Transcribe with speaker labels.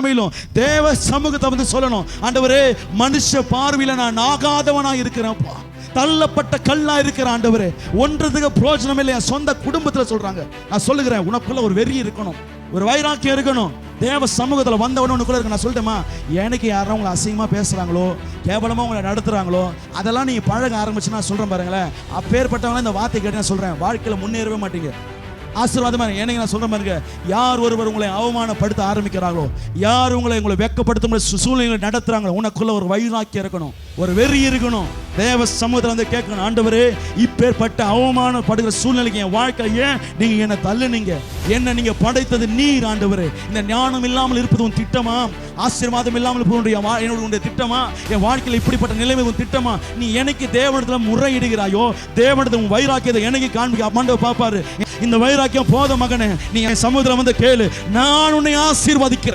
Speaker 1: நிலைமையிலும் தேவ சமூகத்தை வந்து சொல்லணும், ஆண்டவரே மனுஷ பார்வையில நான் ஆகாதவனா இருக்கிறேன்ப்பா, தள்ளப்பட்ட கல்லா இருக்கிற ஆண்டவரே, ஒன்றதுக்கு பிரயோஜனம் இல்லை. என் சொந்த குடும்பத்துல சொல்றாங்க. நான் சொல்லுகிறேன், உனக்குள்ள ஒரு வெறி இருக்கணும், ஒரு வைராக்கியம் இருக்கணும். தேவ சமூகத்தில் வந்தவன உனக்குள்ள இருக்கு. நான் சொல்லிட்டேமா, எனக்கு யாரும் உங்களை அசிங்கமா பேசுறாங்களோ, கேவலமா உங்களை நடத்துறாங்களோ, அதெல்லாம் நீங்க பழக ஆரம்பிச்சு நான் சொல்றேன் பாருங்களேன், அப்பேற்பட்டவங்க இந்த வார்த்தை கேட்டு நான் சொல்றேன், வாழ்க்கையில முன்னேறவே மாட்டீங்க. ஆசீர்வாதமா எனக்கு நான் சொல்றேன் பாருங்க, யார் ஒருவர் உங்களை அவமானப்படுத்த ஆரம்பிக்கிறாங்களோ, யார் உங்களை வெட்கப்படுத்தும் சூழ்நிலைகளை நடத்துறாங்களோ, உனக்குள்ள ஒரு வைராக்கியம் இருக்கணும், ஒரு வெறி இருக்கணும். தேவ சமூகத்தில் வந்து கேட்கணும், ஆண்டவரே இப்பேற்பட்ட அவமானப்படுகிற சூழ்நிலைக்கு என் வாழ்க்கையில் ஏன் நீங்க என்ன தள்ளுனீங்க? என்ன நீங்க படைத்தது நீர் ஆண்டவரே. இந்த ஞானம் இல்லாமல் இருப்பது உன் திட்டமா? ஆசீர்வாதம் இல்லாமல் என்னுடைய திட்டமா? என் வாழ்க்கையில் இப்படிப்பட்ட நிலைமை உன் திட்டமா? நீ எனக்கு தேவனிடத்தில் முறையிடுகிறாயோ, தேவனிடத்தில் உன் வைராக்கியத்தை எனக்கு காண்பிக்க ஆண்டவர் பார்ப்பாரு. இந்த வைராக்கியம் போத மகனே, நீ என் சமூகத்தில் வந்து கேளு, நான் உன்னை ஆசீர்வதிக்கிறேன்.